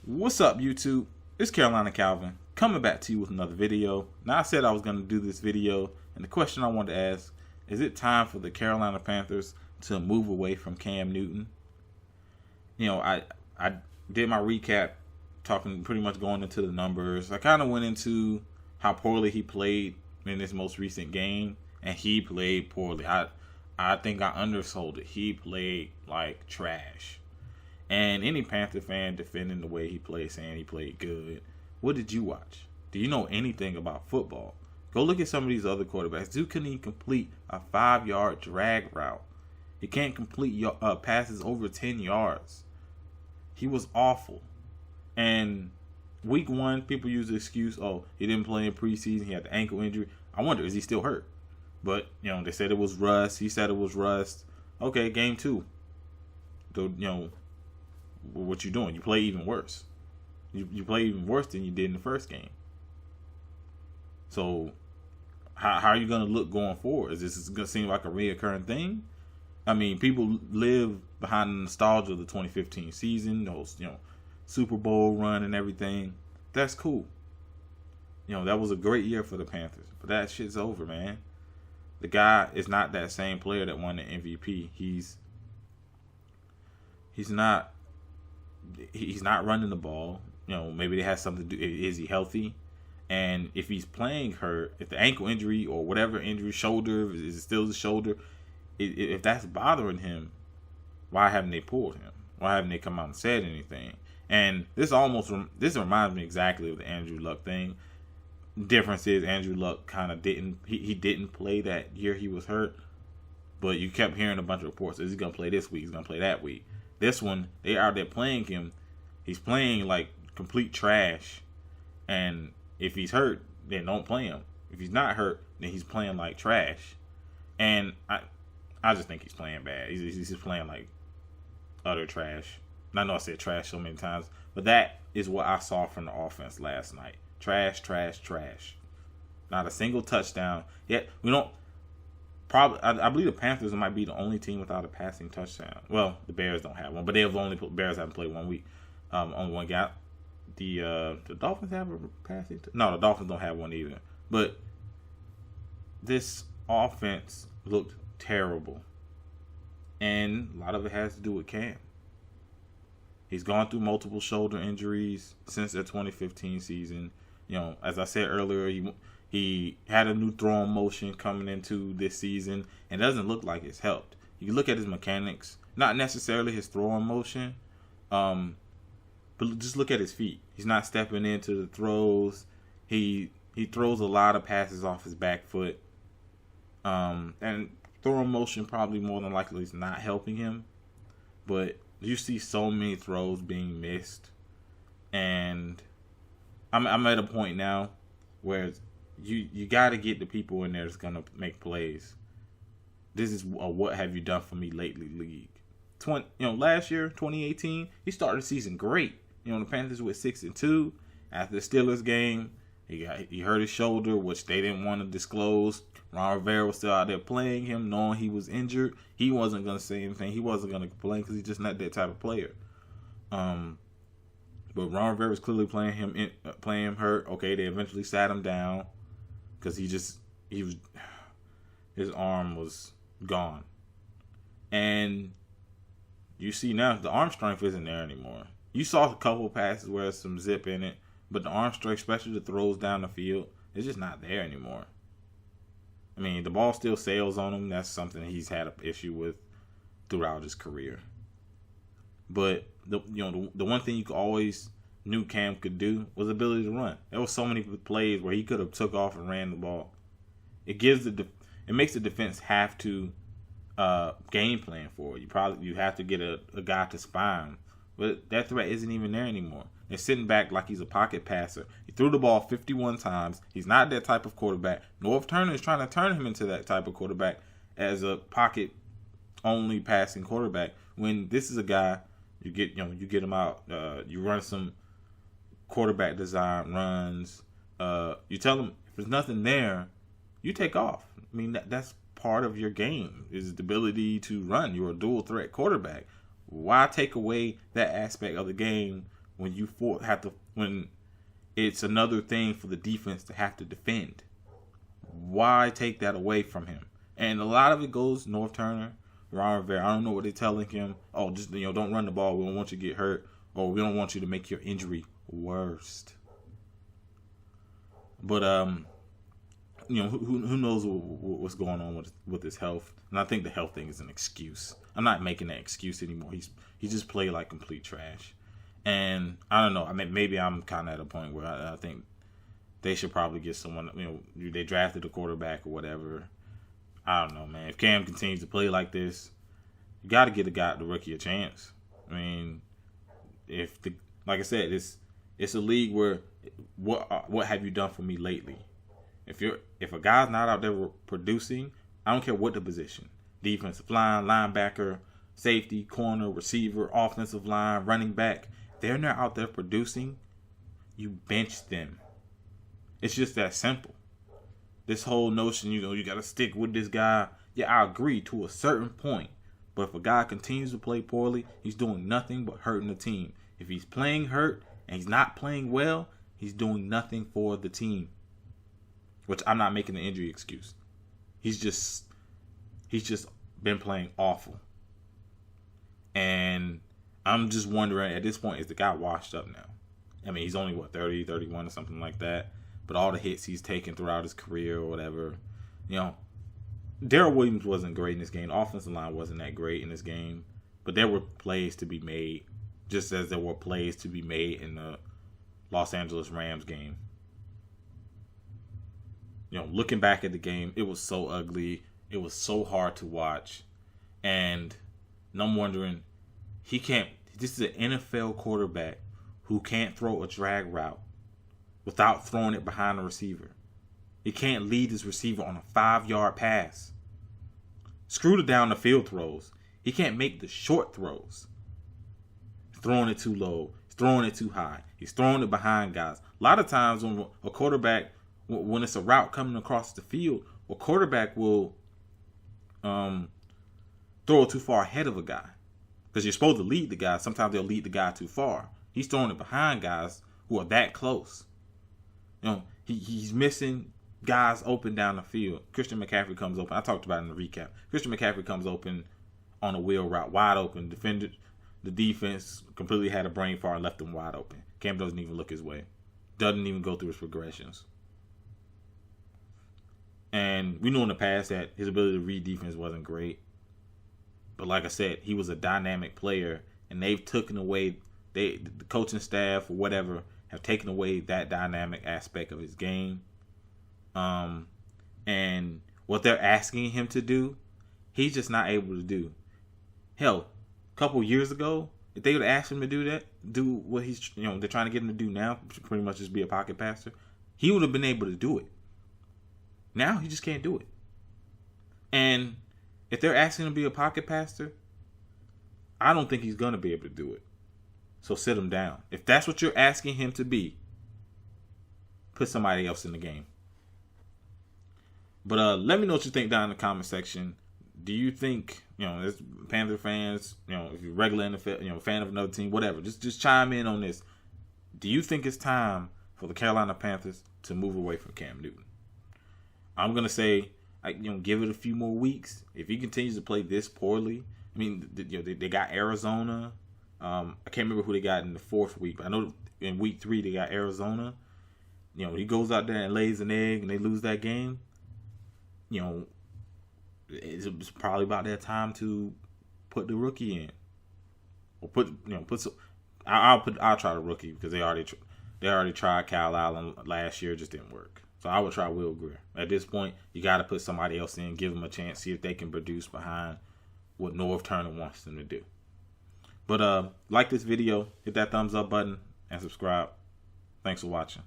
What's up, YouTube? It's Carolina Calvin coming back to you with another video. Now, I said I was going to do this video, and the question I wanted to ask, is it time for the Carolina Panthers to move away from Cam Newton? You know, I did my recap, talking pretty much going into the numbers. I kind of went into how poorly he played in this most recent game, and he played poorly. I think I undersold it. He played like trash. And any Panther fan defending the way he played, saying he played good. What did you watch? Do you know anything about football? Go look at some of these other quarterbacks. Dude couldn't even complete a 5-yard drag route. He can't complete passes over 10 yards. He was awful. And week 1, people use the excuse, oh, he didn't play in preseason. He had the ankle injury. I wonder, is he still hurt? But, you know, they said it was rust. He said it was rust. Okay, game 2. What you doing? You play even worse. You play even worse than you did in the first game. So, how are you going to look going forward? Is this going to seem like a reoccurring thing? I mean, people live behind the nostalgia of the 2015 season, those Super Bowl run and everything. That's cool. That was a great year for the Panthers, but that shit's over, man. The guy is not that same player that won the MVP. He's not running the ball. Maybe they have something to do. Is he healthy? And if he's playing hurt, if the ankle injury or whatever injury, shoulder, is it still the shoulder? If that's bothering him, why haven't they pulled him? Why haven't they come out and said anything? And this reminds me exactly of the Andrew Luck thing. Difference is Andrew Luck kind of didn't play that year he was hurt, but you kept hearing a bunch of reports. Is he gonna play this week? He's gonna play that week. This one, they out there playing him. He's playing like complete trash. And if he's hurt, then don't play him. If he's not hurt, then he's playing like trash. And I just think he's playing bad. He's playing like utter trash. And I know I said trash so many times, but that is what I saw from the offense last night. Trash, trash, trash. Not a single touchdown. Yet we don't. Probably, I believe the Panthers might be the only team without a passing touchdown. Well, the Bears don't have one, but Bears haven't played 1 week. Only one guy. The Dolphins have a passing. No, the Dolphins don't have one either. But this offense looked terrible, and a lot of it has to do with Cam. He's gone through multiple shoulder injuries since the 2015 season. As I said earlier, he had a new throwing motion coming into this season, and it doesn't look like it's helped. You look at his mechanics, not necessarily his throwing motion, but just look at his feet. He's not stepping into the throws. He throws a lot of passes off his back foot, and throwing motion probably more than likely is not helping him. But you see so many throws being missed, and I'm at a point now where you got to get the people in there that's gonna make plays. This is a what have you done for me lately league. Last year, 2018, he started the season great. The Panthers were 6-2. After the Steelers game, he hurt his shoulder, which they didn't want to disclose. Ron Rivera was still out there playing him, knowing he was injured. He wasn't going to say anything. He wasn't going to complain because he's just not that type of player. But Ron Rivera was clearly playing him hurt. Okay, they eventually sat him down because his arm was gone. And you see now the arm strength isn't there anymore. You saw a couple passes where there's some zip in it, but the arm strength, especially the throws down the field, it's just not there anymore. I mean, the ball still sails on him. That's something he's had an issue with throughout his career. But the one thing you always knew Cam could do was ability to run. There were so many plays where he could have took off and ran the ball. It makes the defense have to game plan for it. You have to get a guy to spy him. But that threat isn't even there anymore. They're sitting back like he's a pocket passer. He threw the ball 51 times. He's not that type of quarterback. North Turner is trying to turn him into that type of quarterback as a pocket-only passing quarterback. When this is a guy, you get him out. You run some quarterback design runs. You tell him if there's nothing there, you take off. I mean, that's part of your game, is the ability to run. You're a dual threat quarterback. Why take away that aspect of the game when you when it's another thing for the defense to have to defend? Why take that away from him? And a lot of it goes North Turner, Ron Rivera. I don't know what they're telling him. Oh, just don't run the ball. We don't want you to get hurt, or we don't want you to make your injury worse. But who knows what's going on with his health? And I think the health thing is an excuse. I'm not making that excuse anymore. He just played like complete trash. And I don't know. I mean, maybe I'm kind of at a point where I think they should probably get someone. They drafted a quarterback or whatever. I don't know, man. If Cam continues to play like this, you got to get the rookie a chance. I mean, like I said, it's a league where what have you done for me lately? If a guy's not out there producing, I don't care what the position. Defensive line, linebacker, safety, corner, receiver, offensive line, running back. If they're not out there producing, you bench them. It's just that simple. This whole notion, you got to stick with this guy. Yeah, I agree to a certain point. But if a guy continues to play poorly, he's doing nothing but hurting the team. If he's playing hurt and he's not playing well, he's doing nothing for the team. Which I'm not making an injury excuse. He's just been playing awful. And I'm just wondering, at this point, is the guy washed up now? I mean, he's only, 30, 31 or something like that. But all the hits he's taken throughout his career or whatever. Darrell Williams wasn't great in this game. The offensive line wasn't that great in this game. But there were plays to be made, just as there were plays to be made in the Los Angeles Rams game. Looking back at the game, it was so ugly. It was so hard to watch. And I'm wondering, this is an NFL quarterback who can't throw a drag route without throwing it behind the receiver. He can't lead his receiver on a 5-yard pass. Screw the down the field throws. He can't make the short throws. He's throwing it too low. He's throwing it too high. He's throwing it behind guys. A lot of times when a quarterback, when it's a route coming across the field, a quarterback will throw it too far ahead of a guy. Because you're supposed to lead the guy. Sometimes they'll lead the guy too far. He's throwing it behind guys who are that close. He's missing guys open down the field. Christian McCaffrey comes open. I talked about it in the recap. Christian McCaffrey comes open on a wheel route, wide open. The defense completely had a brain fart and left him wide open. Cam doesn't even look his way. Doesn't even go through his progressions. And we knew in the past that his ability to read defense wasn't great. But like I said, he was a dynamic player, and they've taken away, the coaching staff or whatever, have taken away that dynamic aspect of his game. And what they're asking him to do, he's just not able to do. Hell, a couple years ago, if they would ask him to do what he's, they're trying to get him to do now, pretty much just be a pocket passer, he would have been able to do it. Now he just can't do it. And if they're asking him to be a pocket passer, I don't think he's going to be able to do it. So sit him down. If that's what you're asking him to be, put somebody else in the game. But let me know what you think down in the comment section. Do you think, as Panther fans, if you're regular NFL, fan of another team, whatever, just chime in on this. Do you think it's time for the Carolina Panthers to move away from Cam Newton? I'm gonna say, give it a few more weeks. If he continues to play this poorly, I mean, they got Arizona. I can't remember who they got in the 4th week, but I know in week 3 they got Arizona. He goes out there and lays an egg and they lose that game. It's probably about that time to put the rookie in, or I'll try the rookie because they already tried Kyle Allen last year, it just didn't work. So I would try Will Grier. At this point, you got to put somebody else in, give them a chance, see if they can produce behind what North Turner wants them to do. But like this video, hit that thumbs up button and subscribe. Thanks for watching.